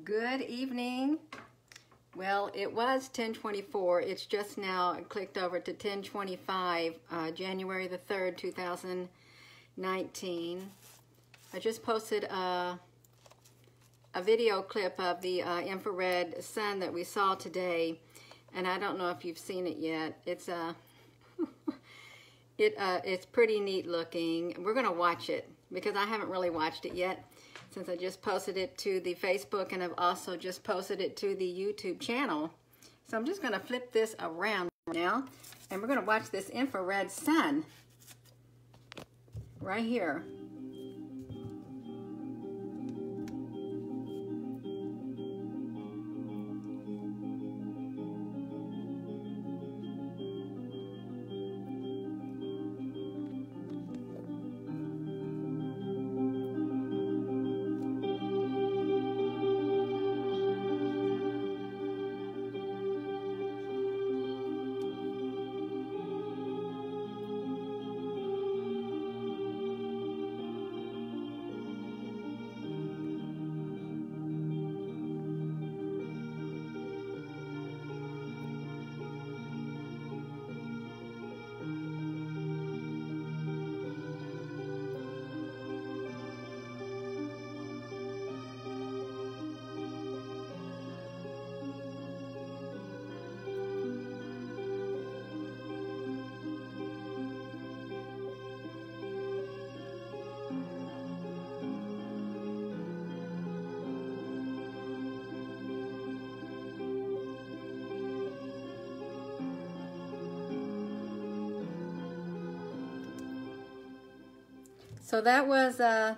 Good evening. Well, it was 10:24. It's just now clicked over to 10:25, January the 3rd, 2019. I just posted a video clip of the infrared sun that we saw today, and I don't know if you've seen it yet. It's it's pretty neat looking. We're gonna watch it because I haven't really watched it yet, since I just posted it to the Facebook and I've also just posted it to the YouTube channel. So I'm just gonna flip this around now and we're gonna watch this infrared sun right here. So that was the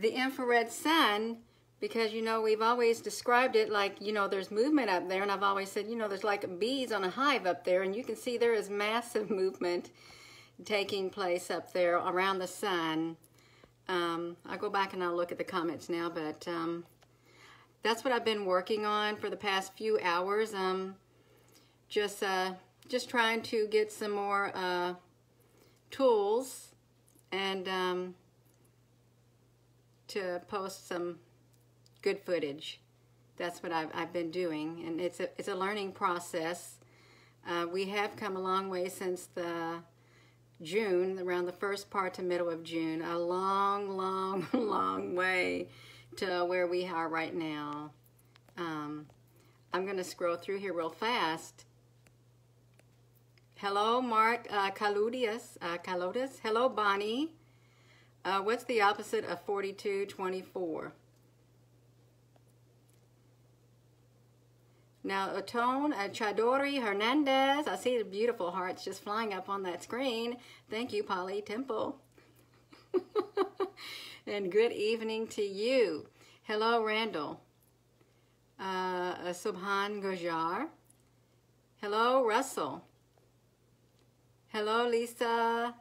infrared sun, because you know we've always described it like, you know, there's movement up there, and I've always said, you know, there's like bees on a hive up there, and you can see there is massive movement taking place up there around the sun. I'll go back and I'll look at the comments now, but that's what I've been working on for the past few hours. Just trying to get some more tools and to post some good footage. That's what I've been doing, and it's a learning process. We have come a long way since the June, around the first part to middle of June. A long way to where we are right now. I'm gonna scroll through here real fast. Hello, Mark Kalodius. Hello, Bonnie. What's the opposite of 4224? Now, Otone Chadori Hernandez. I see the beautiful hearts just flying up on that screen. Thank you, Polly Temple. And good evening to you. Hello, Randall. Subhan Gujar. Hello, Russell. Hello, Lisa.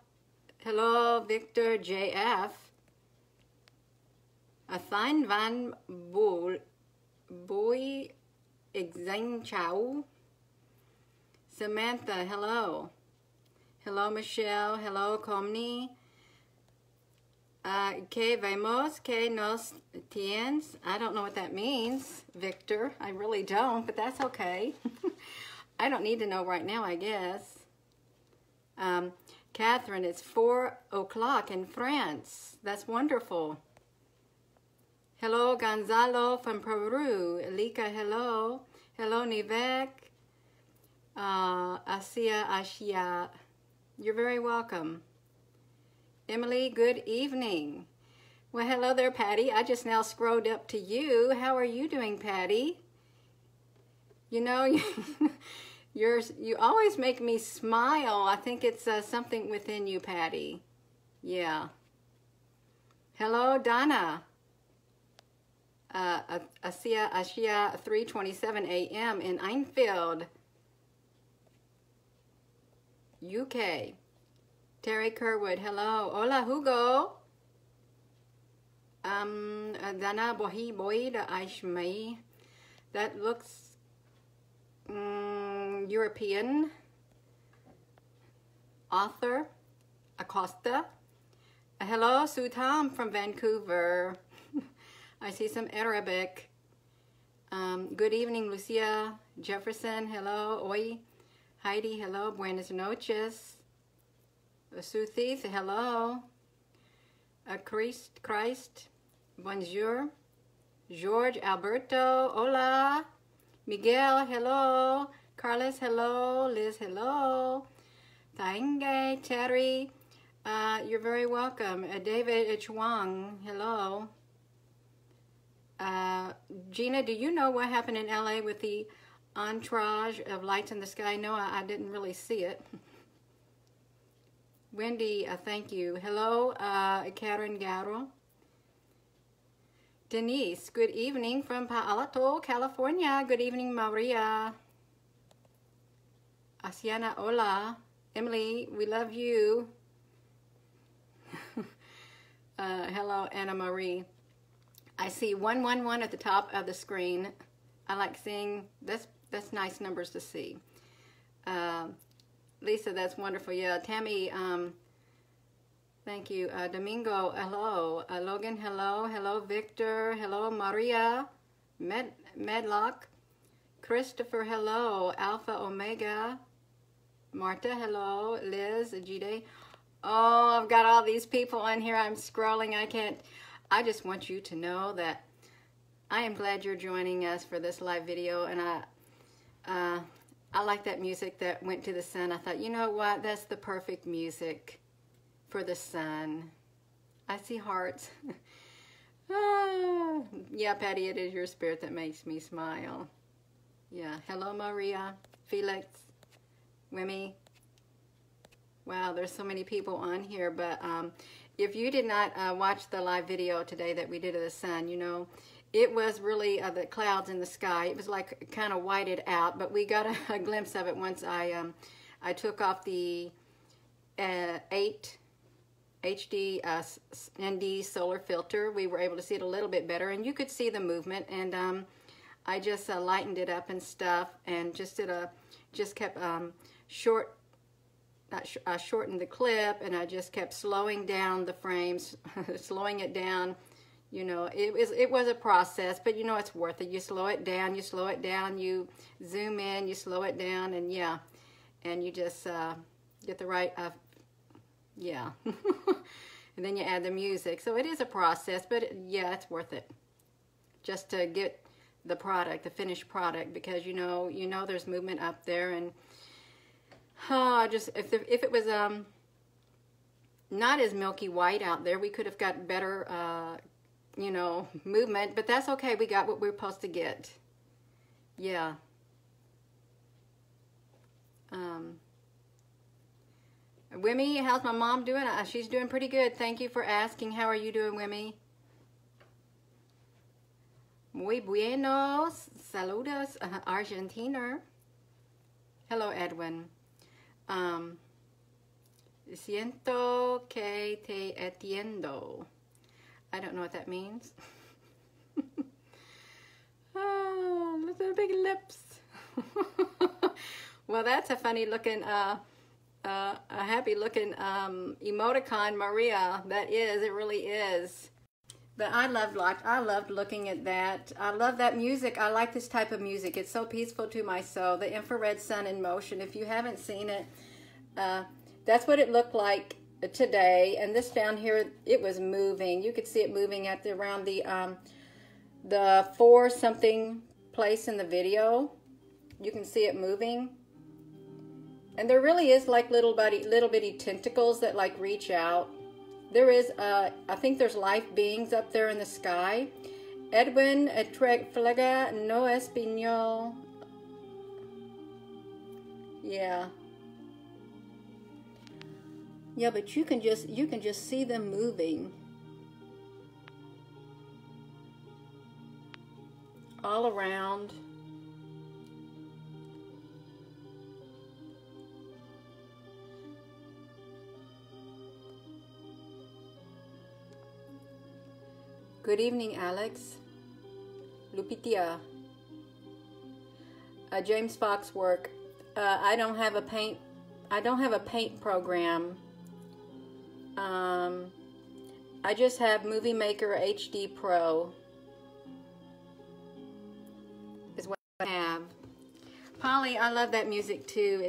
Hello, Victor JF. Athain van Boy Exang Chow. Samantha, hello. Hello, Michelle. Hello, Comni. Que vemos, que nos tienes. I don't know what that means, Victor. I really don't, but that's okay. I don't need to know right now, I guess. Catherine, it's 4 o'clock in France. That's wonderful. Hello, Gonzalo from Peru. Elika, hello. Hello, Nivek. Ashia. You're very welcome. Emily, good evening. Well, hello there, Patty. I just now scrolled up to you. How are you doing, Patty? You know, you always make me smile. I think it's something within you, Patty. Yeah. Hello, Donna. Ashia 3:27 a.m. in Enfield, UK. Terry Kerwood, hello. Hola, Hugo. Dana Bohi Boyd Aishmai. That looks European. Author Acosta. Hello, Sue Tom from Vancouver. I see some Arabic. Good evening, Lucia. Jefferson, hello. Oi. Heidi, hello. Buenas noches. Suthith, hello. Christ, bonjour. George, Alberto, hola. Miguel, hello. Carlos, hello. Liz, hello. Tainge, Terry, you're very welcome. David Chuang, hello. Gina, do you know what happened in LA with the entourage of Lights in the Sky? No, I didn't really see it. Wendy, thank you. Hello, Karen Garo. Denise, good evening from Palo Alto, California. Good evening, Maria. Asiana, hola. Emily, we love you. Hello, Anna Marie. I see 111 at the top of the screen. I like seeing, that's nice numbers to see. Lisa, that's wonderful. Yeah, Tammy, thank you. Domingo, hello. Logan, hello. Hello, Victor. Hello, Maria. Medlock. Christopher, hello. Alpha Omega. Marta, hello. Liz, Ajide. Oh, I've got all these people on here. I'm scrolling. I just want you to know that I am glad you're joining us for this live video. And I like that music that went to the sun. I thought, you know what? That's the perfect music for the sun. I see hearts. Yeah, Patty, it is your spirit that makes me smile. Yeah. Hello, Maria. Felix. Wimmy. Wow, there's so many people on here. But if you did not watch the live video today that we did of the sun, you know, it was really the clouds in the sky. It was like kind of whited out, but we got a glimpse of it once I took off the 8 HD ND solar filter. We were able to see it a little bit better, and you could see the movement. And I just lightened it up and stuff, and just kept shortened the clip, and I just kept slowing down the frames, slowing it down. You know, it was a process, but you know, it's worth it. You slow it down, you zoom in, you slow it down, and yeah, and you just get the right, yeah. And then you add the music. So it is a process, but yeah, it's worth it. Just to get the product, the finished product, because you know there's movement up there, and if it was not as milky white out there, we could have got better you know, movement, but that's okay. We got what we're supposed to get. Yeah. Wimmy, how's my mom doing? She's doing pretty good. Thank you for asking. How are you doing, Wimmy? Muy buenos. Saludos, Argentina. Hello, Edwin. Siento que te entiendo. I don't know what that means. Oh, little big lips. Well, that's a funny looking, a happy looking emoticon, Maria. That is, it really is. But I loved looking at that. I love that music. I like this type of music. It's so peaceful to my soul. The infrared sun in motion. If you haven't seen it, that's what it looked like today. And this down here, it was moving. You could see it moving at around the 4 something place in the video. You can see it moving. And there really is like little bitty tentacles that like reach out. There is, I think there's life beings up there in the sky. Edwin Flega no Español. Yeah. Yeah, but you can just see them moving all around. Good evening, Alex. Lupitia. James Foxwork. I don't have a paint program. I just have Movie Maker HD Pro. have. Polly, I love that music too.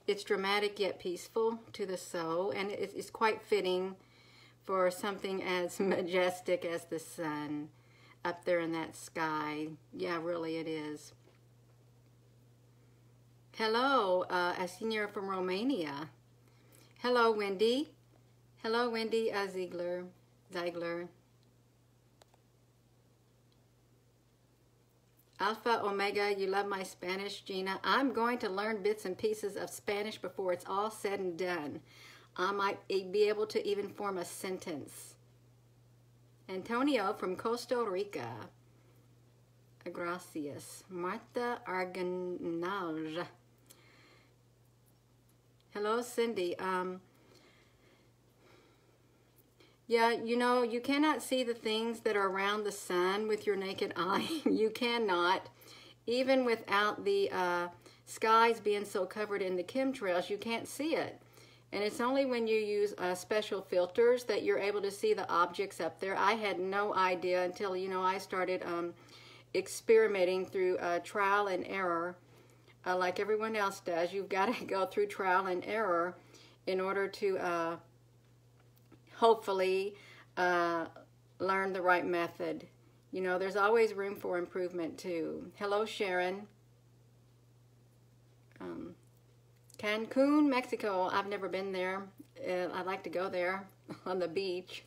It's dramatic yet peaceful to the soul, and it's quite fitting for something as majestic as the sun up there in that sky. Yeah, really it is. Hello, a senior from Romania. Hello, Wendy. Hello, Wendy Ziegler. Alpha Omega, you love my Spanish, Gina. I'm going to learn bits and pieces of Spanish before it's all said and done. I might be able to even form a sentence. Antonio from Costa Rica. Gracias. Marta Arganal. Hello, Cindy. Yeah, you know, you cannot see the things that are around the sun with your naked eye. You cannot. Even without the skies being so covered in the chemtrails, you can't see it. And it's only when you use special filters that you're able to see the objects up there. I had no idea until, you know, I started experimenting through trial and error. Like everyone else does, you've got to go through trial and error in order to hopefully learn the right method. You know, there's always room for improvement too. Hello, Sharon. Cancun, Mexico. I've never been there. I'd like to go there on the beach.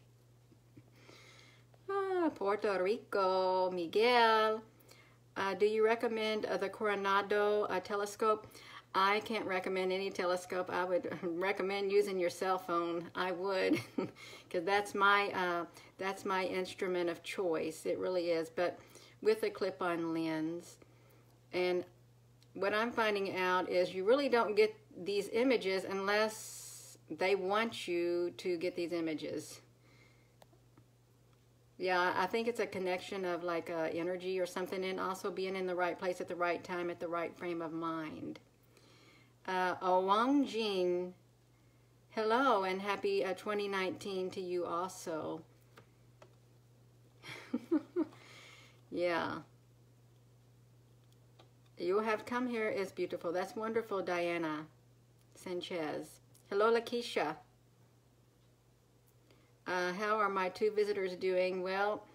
Puerto Rico, Miguel. Do you recommend the Coronado telescope? I can't recommend any telescope. I would recommend using your cell phone. I would, because that's my instrument of choice. It really is, but with a clip-on lens. And what I'm finding out is you really don't get these images unless they want you to get these images. Yeah, I think it's a connection of like energy or something, and also being in the right place at the right time at the right frame of mind. Wang Jin, hello and happy 2019 to you also. Yeah. You have come here is beautiful. That's wonderful, Diana Sanchez. Hello, Lakeisha. How are my two visitors doing? Well,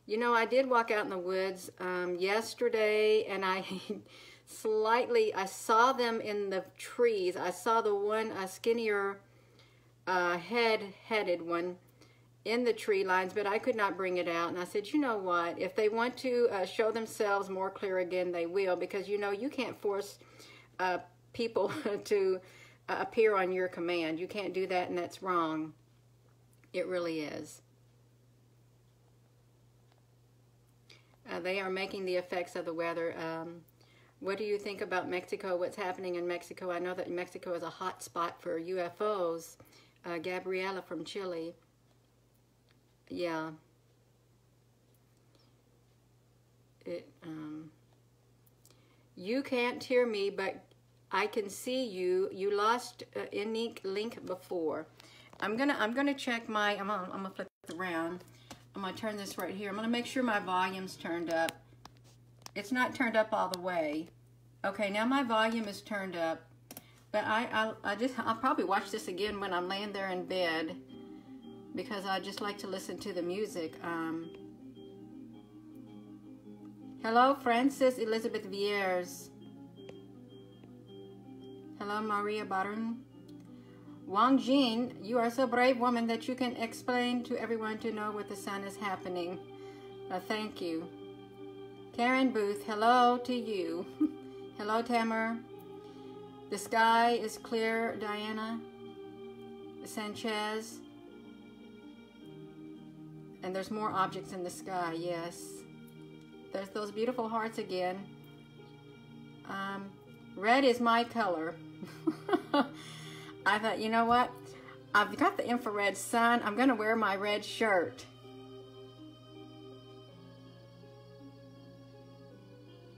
you know, I did walk out in the woods yesterday, and I I saw them in the trees. I saw the one skinnier headed one in the tree lines, but I could not bring it out. And I said, you know what? If they want to show themselves more clear again, they will, because, you know, you can't force people to appear on your command. You can't do that, and that's wrong. It really is. They are making the effects of the weather. What do you think about Mexico? What's happening in Mexico? I know that Mexico is a hot spot for UFOs. Gabriela from Chile. Yeah. You can't hear me, but I can see you. You lost Inique link before. I'm gonna check my. I'm gonna flip it around. I'm gonna turn this right here. I'm gonna make sure my volume's turned up. It's not turned up all the way. Okay, now my volume is turned up. But I'll probably watch this again when I'm laying there in bed, because I just like to listen to the music. Hello, Francis Elizabeth Viers. Hello, Maria Barron. Wang Jin, you are so brave woman that you can explain to everyone to know what the sun is happening. Thank you. Karen Booth, hello to you. Hello, Tamer. The sky is clear, Diana Sanchez. And there's more objects in the sky, yes. There's those beautiful hearts again. Red is my color. I thought, you know what? I've got the infrared sun. I'm going to wear my red shirt.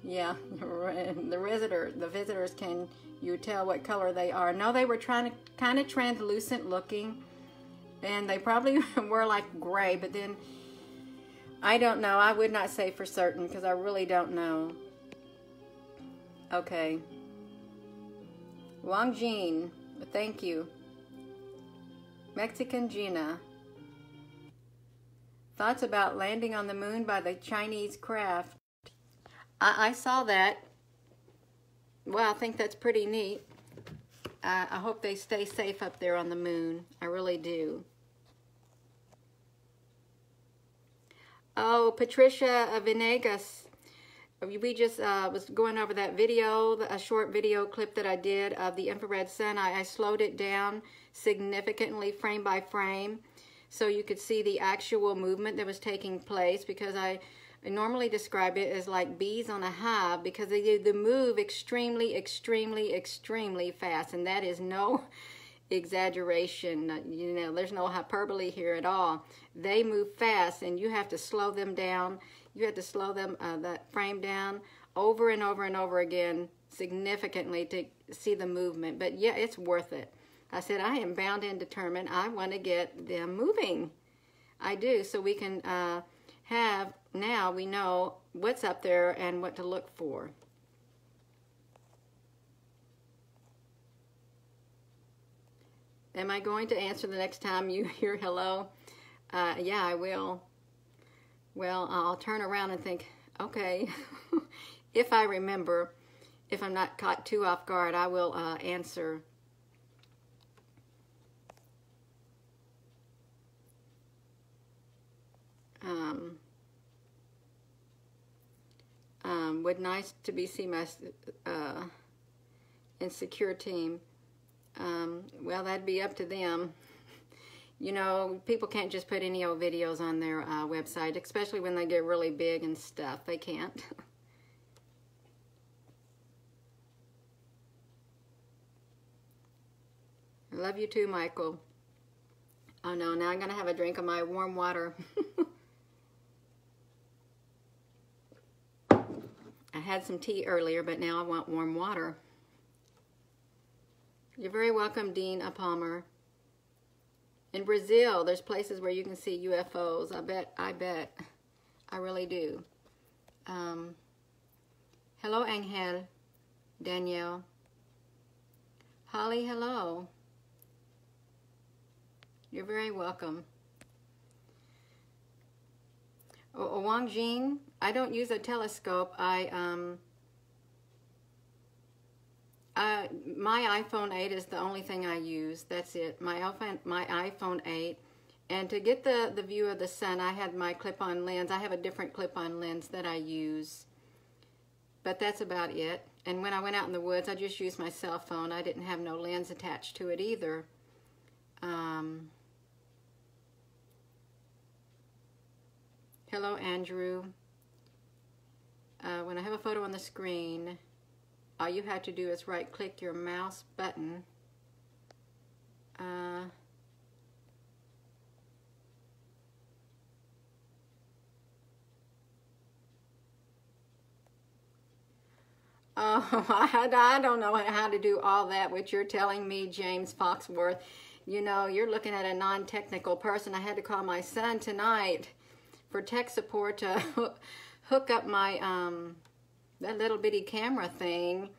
Yeah, the visitors, can you tell what color they are? No, they were trying to kind of translucent looking, and they probably were like gray, but then I don't know. I would not say for certain, because I really don't know. Okay. Wang Jin, thank you. Mexican Gina. Thoughts about landing on the moon by the Chinese craft. I saw that. Well, I think that's pretty neat. I hope they stay safe up there on the moon. I really do. Oh, Patricia Venegas. We just was going over that video, a short video clip that I did of the infrared sun. I slowed it down significantly frame by frame so you could see the actual movement that was taking place, because I normally describe it as like bees on a hive, because they move extremely, extremely, extremely fast, and that is no exaggeration. You know, there's no hyperbole here at all. They move fast, and you have to slow them down. You have to slow them that frame down over and over and over again significantly to see the movement. But yeah, it's worth it. I said, I am bound and determined. I want to get them moving. I do, so we can have, now we know what's up there and what to look for. Am I going to answer the next time you hear hello? Yeah, I will. Well, I'll turn around and think, okay, if I remember, if I'm not caught too off guard, I will answer. Would nice to be see my insecure team. Well, that'd be up to them. You know, people can't just put any old videos on their website, especially when they get really big and stuff. They can't. I love you too, Michael. Oh no, now I'm going to have a drink of my warm water. I had some tea earlier, but now I want warm water. You're very welcome, Dean Palmer. In Brazil, there's places where you can see UFOs. I bet. I really do. Hello, Angel. Danielle. Holly, hello. You're very welcome. Wang Jing, I don't use a telescope. My iPhone 8 is the only thing I use. That's it. My iPhone 8. And to get the view of the sun, I had my clip-on lens. I have a different clip-on lens that I use. But that's about it. And when I went out in the woods, I just used my cell phone. I didn't have no lens attached to it either. Hello, Andrew. When I have a photo on the screen, all you have to do is right-click your mouse button. I don't know how to do all that, what you're telling me, James Foxworth. You know, you're looking at a non-technical person. I had to call my son tonight for tech support to hook up my that little bitty camera thing,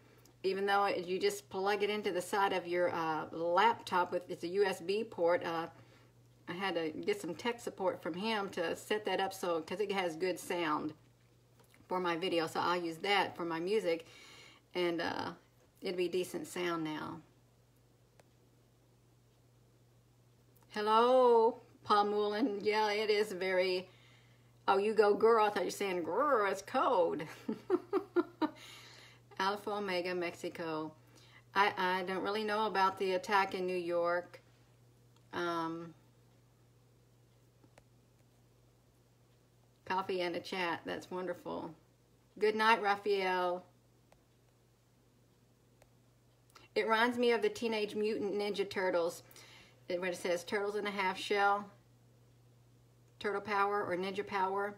even though you just plug it into the side of your laptop with, it's a USB port. I had to get some tech support from him to set that up, so because it has good sound for my video, so I'll use that for my music, and it'll be decent sound now. Hello, Paul Mullen. Yeah, it is very. Oh, you go, girl. I thought you were saying, girl, it's cold. Alpha Omega, Mexico. I don't really know about the attack in New York. Coffee and a chat. That's wonderful. Good night, Raphael. It reminds me of the Teenage Mutant Ninja Turtles. When it says turtles in a half shell. Turtle Power or Ninja Power.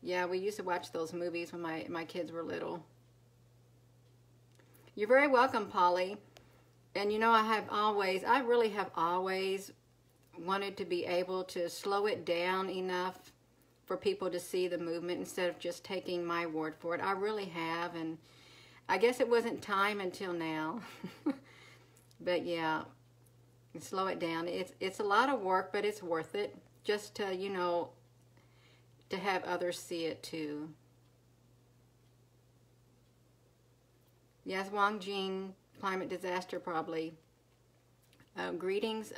Yeah, we used to watch those movies when my kids were little. You're very welcome, Polly. And you know, I really have always wanted to be able to slow it down enough for people to see the movement instead of just taking my word for it. I really have, and I guess it wasn't time until now. But yeah, slow it down. It's a lot of work, but it's worth it. Just to, you know, to have others see it too. Yes, Wang Jing, climate disaster probably. Greetings,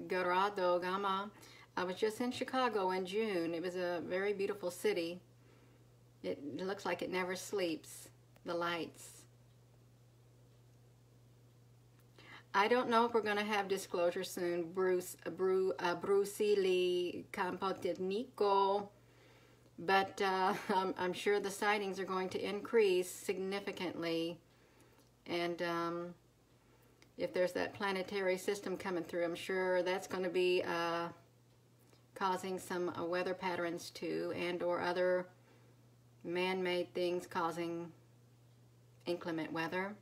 Gerardo Gama. I was just in Chicago in June. It was a very beautiful city. It looks like it never sleeps, the lights. I don't know if we're going to have disclosure soon. Bruce Lee Campotecnico. But I'm sure the sightings are going to increase significantly. And if there's that planetary system coming through, I'm sure that's going to be causing some weather patterns too, and or other man-made things causing inclement weather,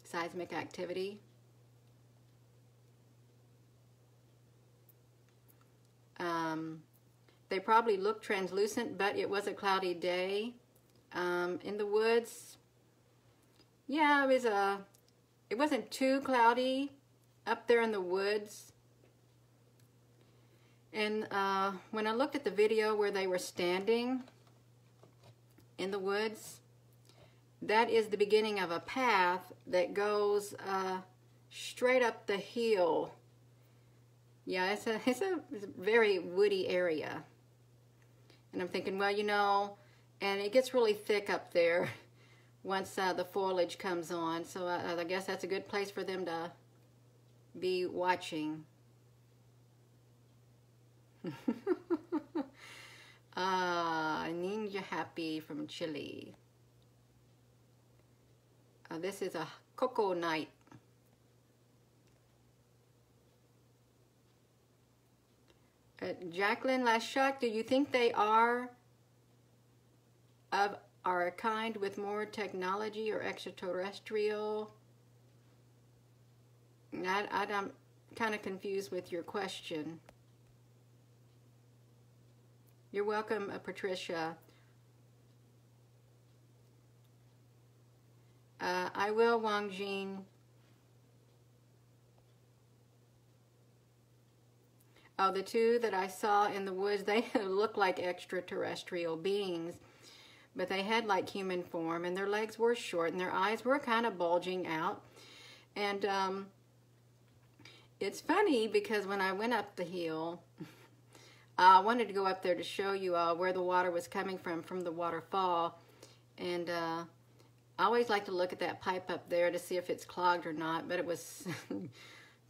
seismic activity. They probably looked translucent, but it was a cloudy day in the woods. Yeah, it wasn't too cloudy up there in the woods. And when I looked at the video where they were standing in the woods, that is the beginning of a path that goes straight up the hill. Yeah, it's a very woody area. And I'm thinking, well, you know, and it gets really thick up there once the foliage comes on. So I guess that's a good place for them to be watching. Ninja Happy from Chile. This is a cocoa night. Jacqueline Lashak, do you think they are of our kind with more technology or extraterrestrial? I'm kind of confused with your question. You're welcome, Patricia. I will, Wang Jing. Oh, the two that I saw in the woods, they looked like extraterrestrial beings, but they had like human form, and their legs were short, and their eyes were kind of bulging out. And it's funny because when I went up the hill, I wanted to go up there to show you where the water was coming from the waterfall. And I always like to look at that pipe up there to see if it's clogged or not, but it was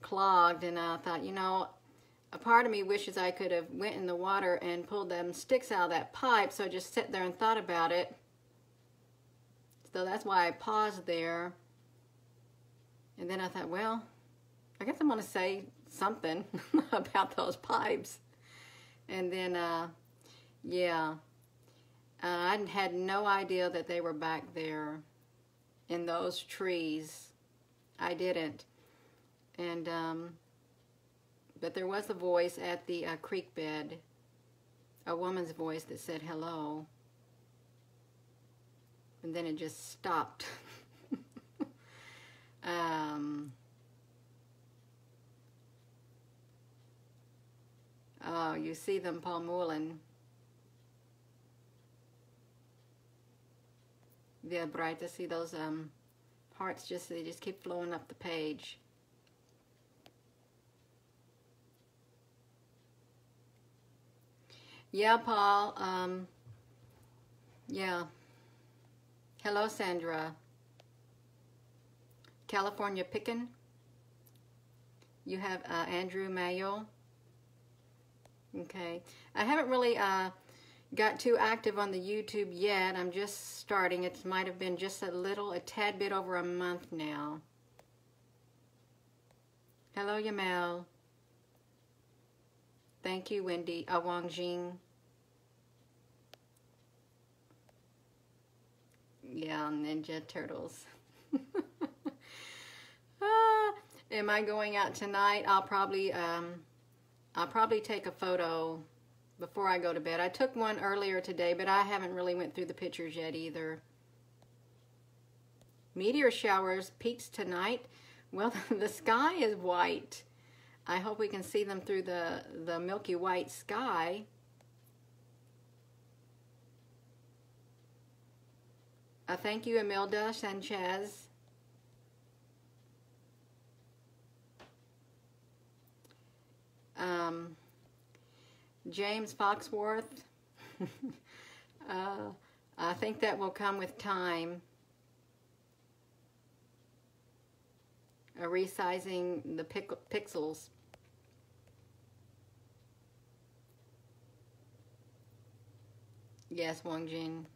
clogged. And I thought, you know, a part of me wishes I could have went in the water and pulled them sticks out of that pipe, so I just sat there and thought about it. So that's why I paused there. And then I thought, well, I guess I'm going to say something about those pipes. And then, yeah, I had no idea that they were back there in those trees. I didn't. And, but there was a voice at the creek bed, a woman's voice that said hello. And then it just stopped. Oh, you see them, Paul Mullen. Yeah, bright to see those hearts. They just keep flowing up the page. Yeah, Paul. Yeah. Hello, Sandra. California Pickin'. You have Andrew Mayo. Okay. I haven't really got too active on the YouTube yet. I'm just starting. It might have been just a tad bit over a month now. Hello, Yamal. Thank you, Wendy. Wang Jing. Yeah, Ninja Turtles. Am I going out tonight? I'll probably take a photo before I go to bed. I took one earlier today, but I haven't really went through the pictures yet either. Meteor showers peaks tonight. Well, the sky is white. I hope we can see them through the milky white sky. Thank you, Imelda Sanchez. James Foxworth. I think that will come with time. Resizing the pixels. Yes, Wang Jin.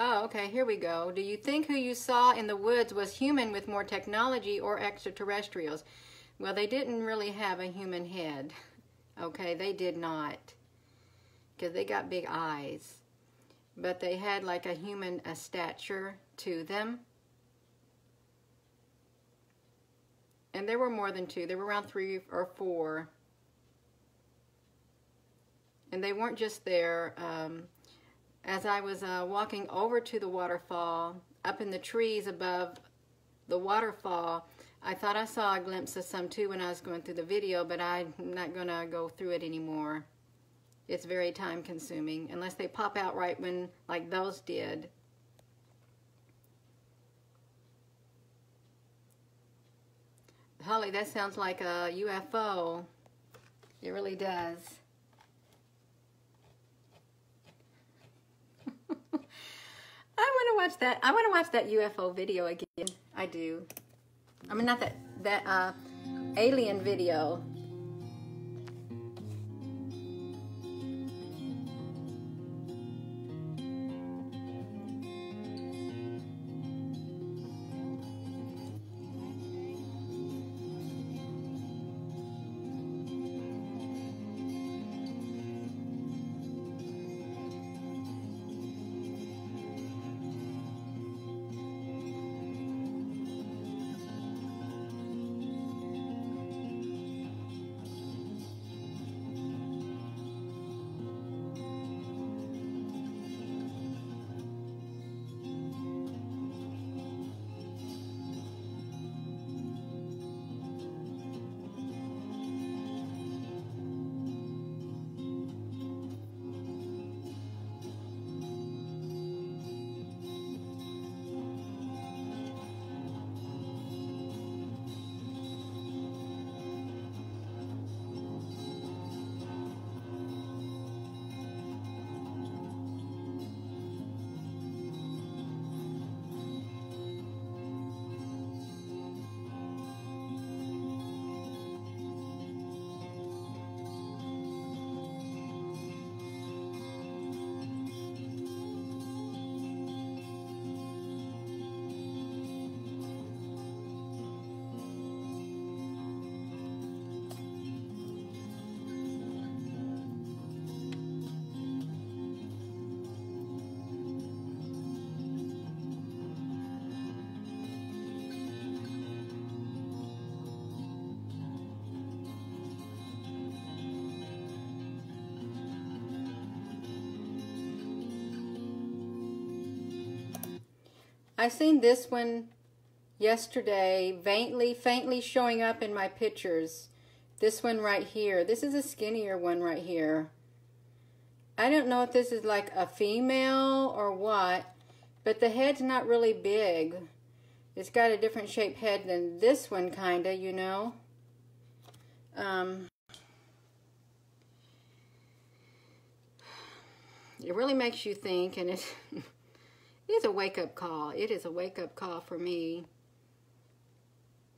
Oh, okay, here we go. Do you think who you saw in the woods was human with more technology or extraterrestrials? Well, they didn't really have a human head. Okay, they did not. Because they got big eyes. But they had like a human stature to them. And there were more than two. There were around 3 or 4. And they weren't just there. As I was walking over to the waterfall, up in the trees above the waterfall, I thought I saw a glimpse of some too when I was going through the video, but I'm not going to go through it anymore. It's very time consuming, unless they pop out right when, like those did. Holly, that sounds like a UFO. It really does. I want to watch that. I want to watch that UFO video again. I do. I mean, not that alien video. I seen this one yesterday, faintly showing up in my pictures. This one right here. This is a skinnier one right here. I don't know if this is like a female or what, but the head's not really big. It's got a different shaped head than this one, kinda, you know. It really makes you think, and it is a wake-up call. It is a wake-up call for me,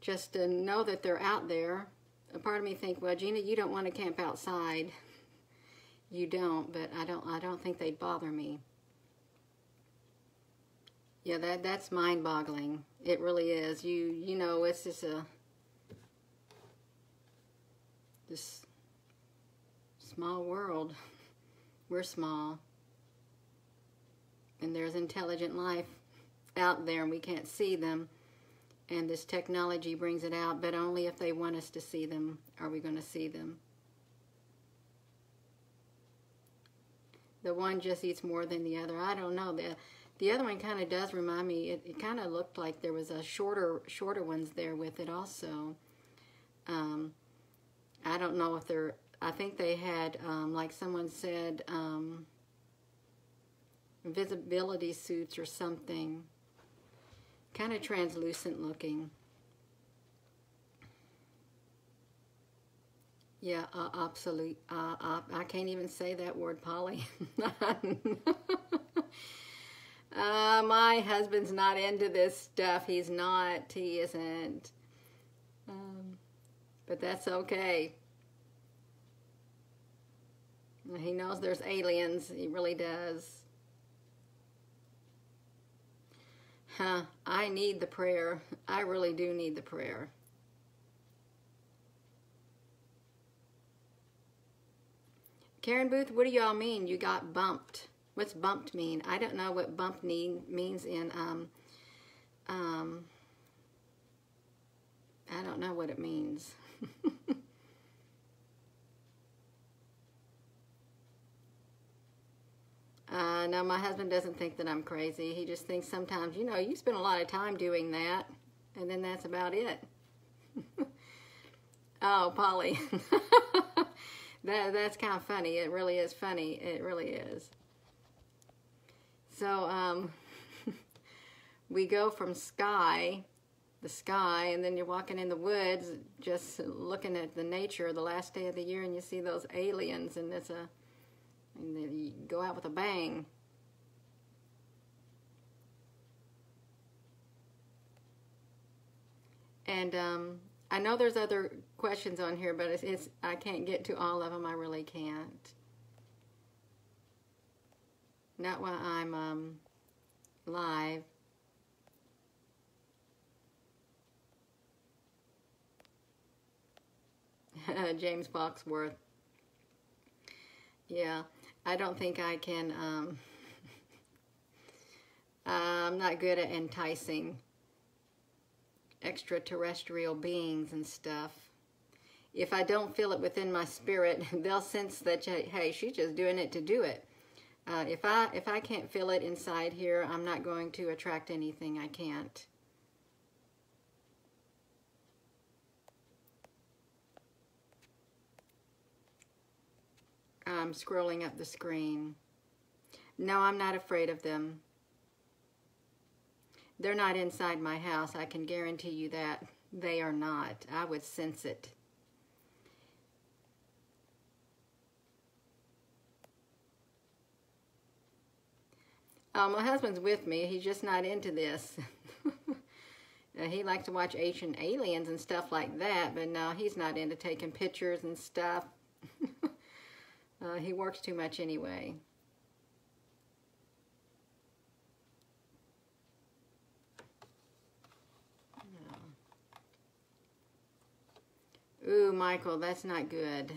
just to know that they're out there. A part of me think, well, Gina, you don't want to camp outside. You don't, but I don't think they'd bother me. Yeah, that's mind-boggling. It really is. You know, it's just this small world. We're small. And there's intelligent life out there, and we can't see them. And this technology brings it out, but only if they want us to see them are we going to see them. The one just eats more than the other. I don't know. The other one kind of does remind me. It kind of looked like there was a shorter ones there with it also. I don't know if they're. I think they had, like someone said, invisibility suits or something. Kind of translucent looking. Yeah, absolute. I can't even say that word, Polly. My husband's not into this stuff. He's not. He isn't. But that's okay. He knows there's aliens. He really does. I need the prayer. I really do need the prayer. Karen Booth, what do y'all mean? You got bumped. What's bumped mean? I don't know what bumped means in, I don't know what it means. No, my husband doesn't think that I'm crazy. He just thinks sometimes, you know, you spend a lot of time doing that, and then that's about it. Oh, Polly. That's kind of funny. It really is funny. It really is. So, we go from the sky, and then you're walking in the woods, just looking at the nature the last day of the year, and you see those aliens, and and then you go out with a bang. And I know there's other questions on here, but I can't get to all of them. I really can't. Not while I'm live. James Foxworth. Yeah, I don't think I can. I'm not good at enticing extraterrestrial beings and stuff. If I don't feel it within my spirit, they'll sense that, hey, she's just doing it to do it. If I can't feel it inside here, I'm not going to attract anything. I can't. I'm scrolling up the screen. No, I'm not afraid of them. They're not inside my house. I can guarantee you that. They are not. I would sense it. My husband's with me. He's just not into this. He likes to watch Ancient Aliens and stuff like that, but no, he's not into taking pictures and stuff. He works too much anyway. Ooh, Michael, that's not good.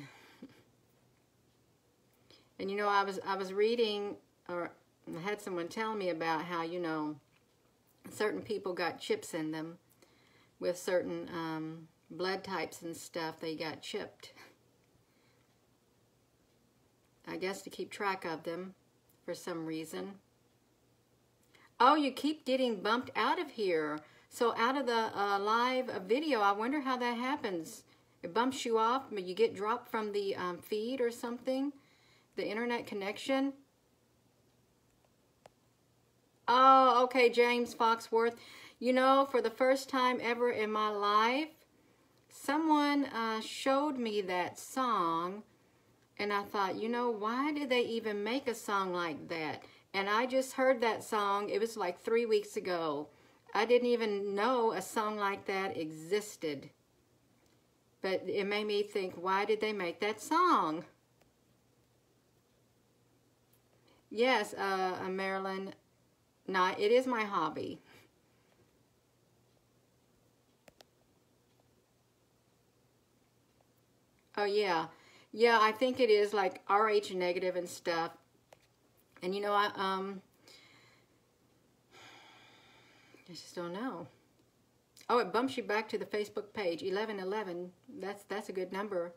And you know, I was reading, or I had someone tell me about how, you know, certain people got chips in them with certain blood types and stuff. They got chipped. I guess to keep track of them for some reason. Oh, you keep getting bumped out of here. So out of the live video, I wonder how that happens. It bumps you off, but you get dropped from the feed or something, the internet connection. Oh, okay, James Foxworth. You know, for the first time ever in my life, someone showed me that song, and I thought, you know, why did they even make a song like that? And I just heard that song. It was like 3 weeks ago. I didn't even know a song like that existed. But it made me think, why did they make that song? Yes, Marilyn, no, it is my hobby. Oh, yeah. Yeah, I think it is like RH negative and stuff. And you know, I just don't know. Oh, it bumps you back to the Facebook page, 1111. That's a good number.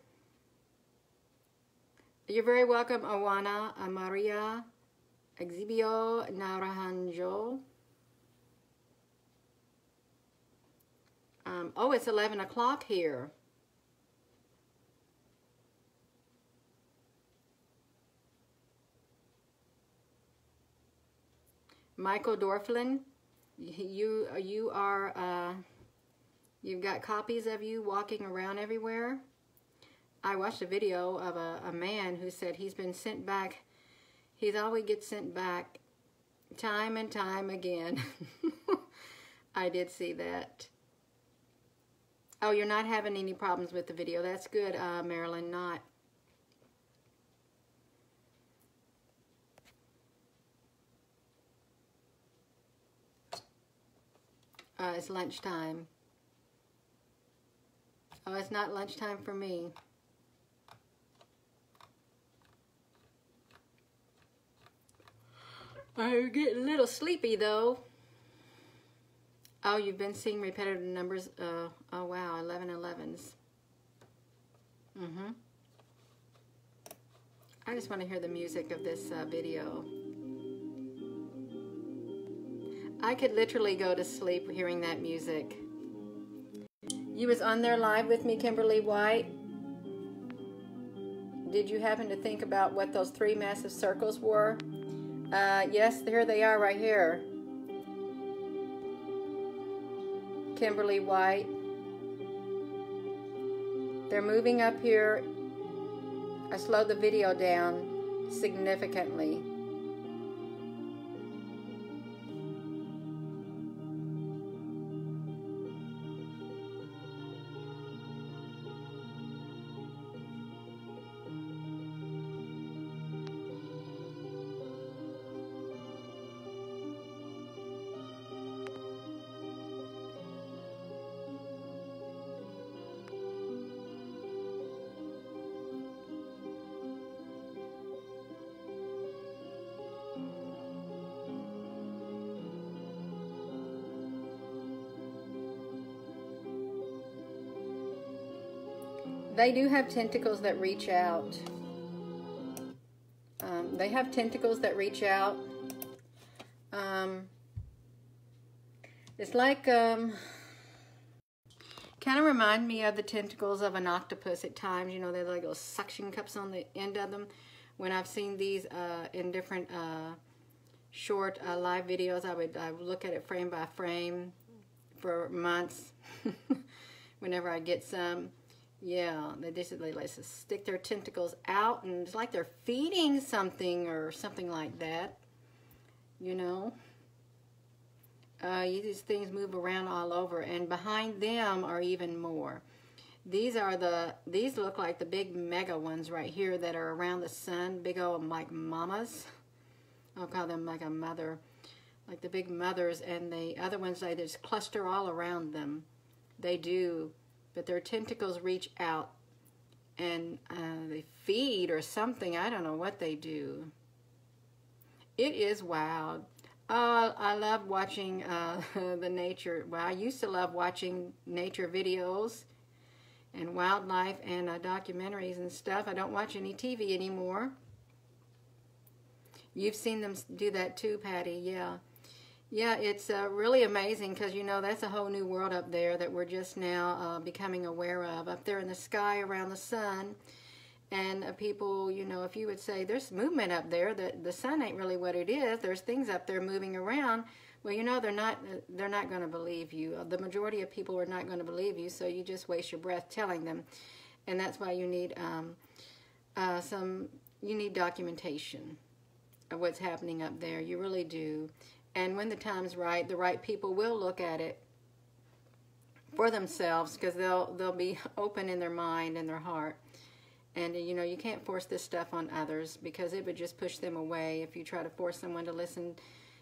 You're very welcome, Awana, Maria, Exhibio, Naranjo. Oh, it's 11 o'clock here. Michael Dorflin, you are, you've got copies of you walking around everywhere. I watched a video of a man who said he's been sent back. He's always gets sent back time and time again. I did see that. Oh, you're not having any problems with the video. That's good, Marilyn, not. It's lunchtime. Oh, it's not lunchtime for me. I'm getting a little sleepy, though. Oh, you've been seeing repetitive numbers. Oh, wow, 1111s. I just want to hear the music of this video. I could literally go to sleep hearing that music. You was on there live with me, Kimberly White. Did you happen to think about what those 3 massive circles were? Yes, here they are right here. Kimberly White. They're moving up here. I slowed the video down significantly. They do have tentacles that reach out. They have tentacles that reach out. It's like, kind of remind me of the tentacles of an octopus at times. You know, they're like those suction cups on the end of them. When I've seen these in different short live videos, I would look at it frame by frame for months whenever I get some. Yeah, they basically like to stick their tentacles out, and it's like they're feeding something or something like that, you know. These things move around all over, and behind them are even more. These look like the big mega ones right here that are around the sun, big old like mamas. I'll call them like a mother, like the big mothers, and the other ones, they just cluster all around them. They do. But their tentacles reach out and they feed or something. I don't know what they do. It is wild. I love watching the nature. Well, I used to love watching nature videos and wildlife and documentaries and stuff. I don't watch any TV anymore. You've seen them do that too, Patty. Yeah. Yeah, it's really amazing because, you know, that's a whole new world up there that we're just now becoming aware of. Up there in the sky around the sun. And people, you know, if you would say there's movement up there, that the sun ain't really what it is. There's things up there moving around. Well, you know, they're not going to believe you. The majority of people are not going to believe you, so you just waste your breath telling them. And that's why you need you need documentation of what's happening up there. You really do. And when the time's right, the right people will look at it for themselves, because they'll be open in their mind and their heart. And, you know, you can't force this stuff on others, because it would just push them away if you try to force someone to listen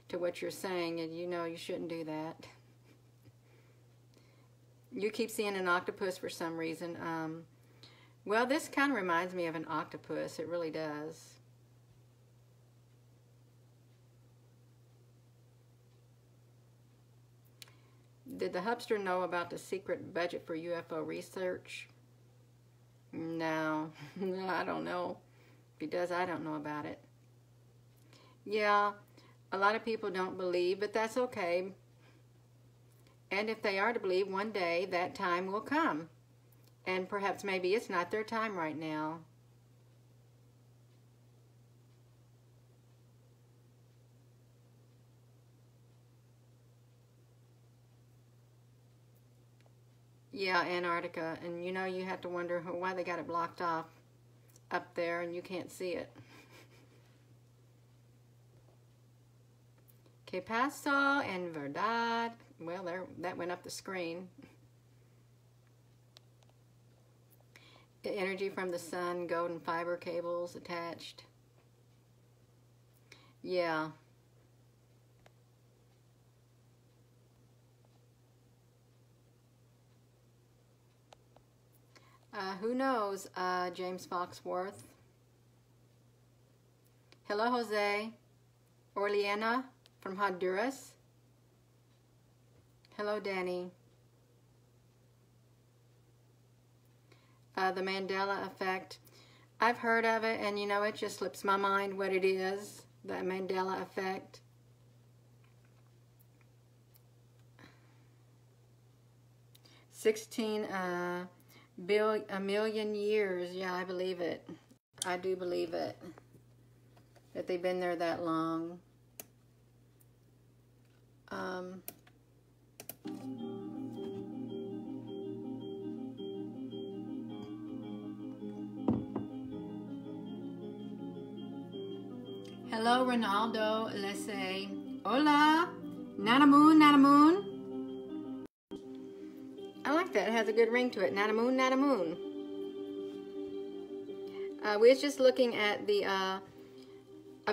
to what you're saying, and you know you shouldn't do that. You keep seeing an octopus for some reason. Well, this kind of reminds me of an octopus. It really does. Did the hubster know about the secret budget for UFO research? No, I don't know. If he does, I don't know about it. Yeah, a lot of people don't believe, but that's okay. And if they are to believe, one day that time will come. And perhaps maybe it's not their time right now. Yeah, Antarctica. And you know, you have to wonder why they got it blocked off up there and you can't see it. Que paso en verdad? Well, there, that went up the screen. The energy from the sun, golden fiber cables attached. Yeah. Who knows, James Foxworth. Hello, Jose. Orleana from Honduras. Hello, Danny. The Mandela effect. I've heard of it, and you know, it just slips my mind what it is, the Mandela effect. A million years. Yeah, I believe it. I do believe it. That they've been there that long. Hello, Ronaldo. Let's say, hola, Nanamoon, Nanamoon. I like that. It has a good ring to it. Nanamoon, Nanamoon. We was just looking at the a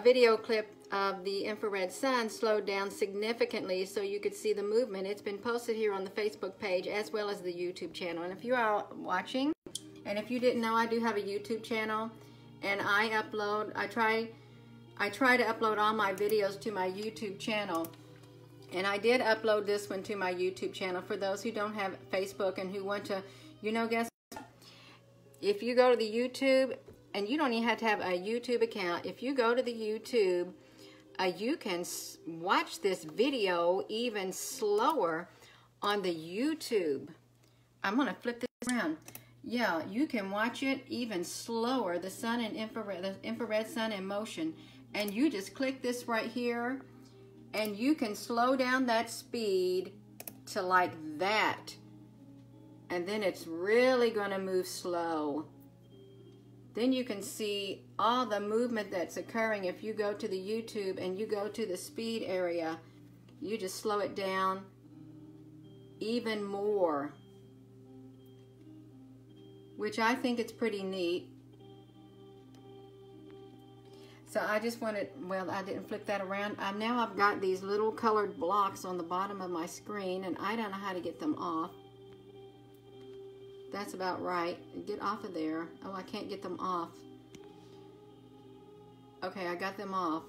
video clip of the infrared sun slowed down significantly so you could see the movement. It's been posted here on the Facebook page as well as the YouTube channel. And if you are watching, and if you didn't know, I do have a YouTube channel, and I try to upload all my videos to my YouTube channel. And I did upload this one to my YouTube channel for those who don't have Facebook and who want to, you know, guess, if you go to the YouTube, and you don't even have to have a YouTube account, if you go to the YouTube, you can watch this video even slower on the YouTube. I'm going to flip this around. Yeah, you can watch it even slower, the sun and infrared, the infrared sun in motion. And you just click this right here, and you can slow down that speed to like that. And then it's really going to move slow. Then you can see all the movement that's occurring. If you go to the YouTube and you go to the speed area, you just slow it down even more, which I think it's pretty neat. So I just wanted, well, I didn't flip that around. Now I've got these little colored blocks on the bottom of my screen, and I don't know how to get them off. That's about right. Get off of there. Oh, I can't get them off. Okay, I got them off.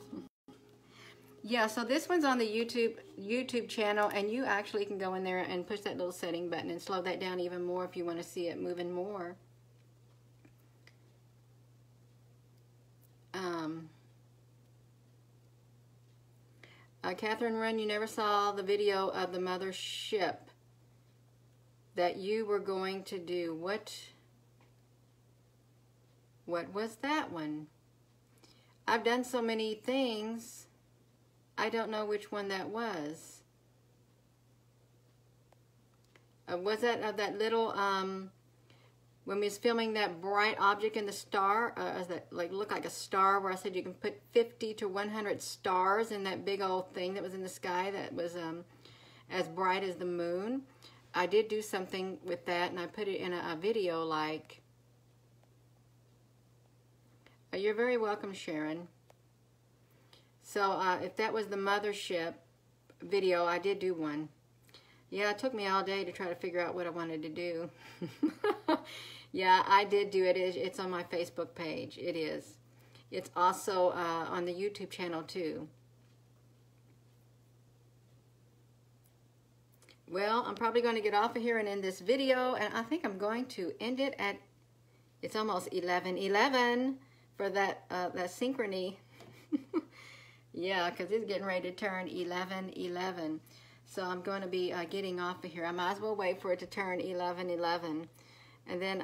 Yeah, so this one's on the YouTube channel, and you actually can go in there and push that little setting button and slow that down even more if you want to see it moving more. Catherine Run, you never saw the video of the mother ship that you were going to do. What was that one? I've done so many things, I don't know which one that was. Was that that little when we was filming that bright object in the star, that like looked like a star, where I said you can put 50 to 100 stars in that big old thing that was in the sky that was as bright as the moon. I did do something with that, and I put it in a video like. You're very welcome, Sharon. So if that was the mothership video, I did do one. Yeah, it took me all day to try to figure out what I wanted to do. Yeah, I did do it. It's on my Facebook page. It is. It's also on the YouTube channel too. Well, I'm probably going to get off of here and end this video, and I think I'm going to end it at, it's almost 11:11. for that synchrony. Yeah, because it's getting ready to turn 11:11. So I'm going to be getting off of here. I might as well wait for it to turn 11:11, and then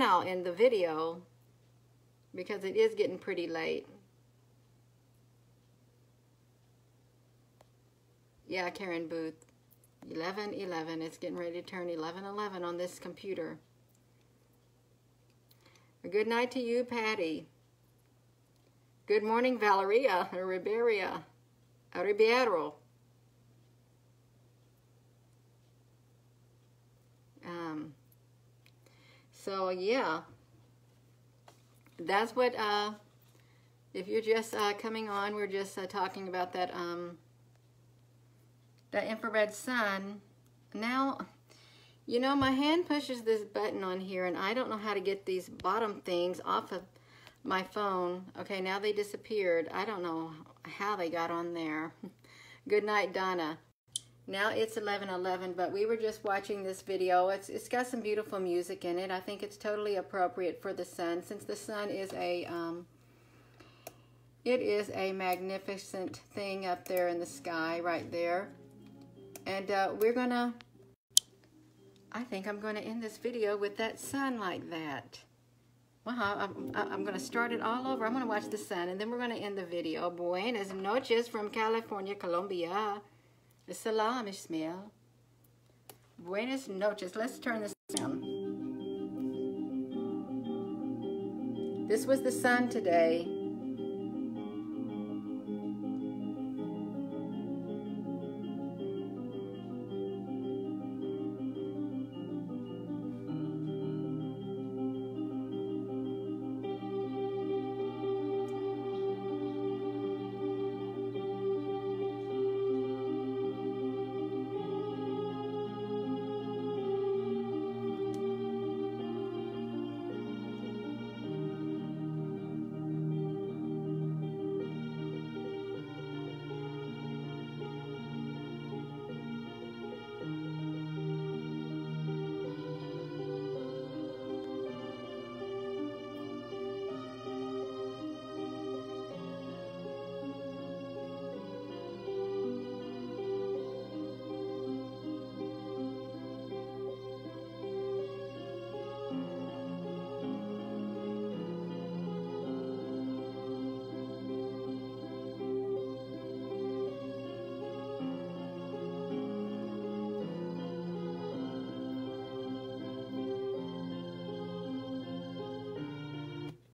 I'll end the video because it is getting pretty late. Yeah, Karen Booth. 11:11. It's getting ready to turn 11:11 on this computer. A good night to you, Patty. Good morning, Valeria Ribeiro. So yeah, that's what. If you're just coming on, we're just talking about that that infrared sun. Now, you know, my hand pushes this button on here, and I don't know how to get these bottom things off of my phone. Okay, now they disappeared. I don't know how they got on there. Good night, Donna. Now it's 11:11, but we were just watching this video. It's got some beautiful music in it. I think it's totally appropriate for the sun, since the sun is it is a magnificent thing up there in the sky right there. And I think I'm gonna end this video with that sun like that. Well, I'm gonna start it all over. I'm gonna watch the sun, and then we're gonna end the video. Buenas noches from California, Colombia. Salam, Ismail. Buenas noches. Let's turn this down. This was the sun today.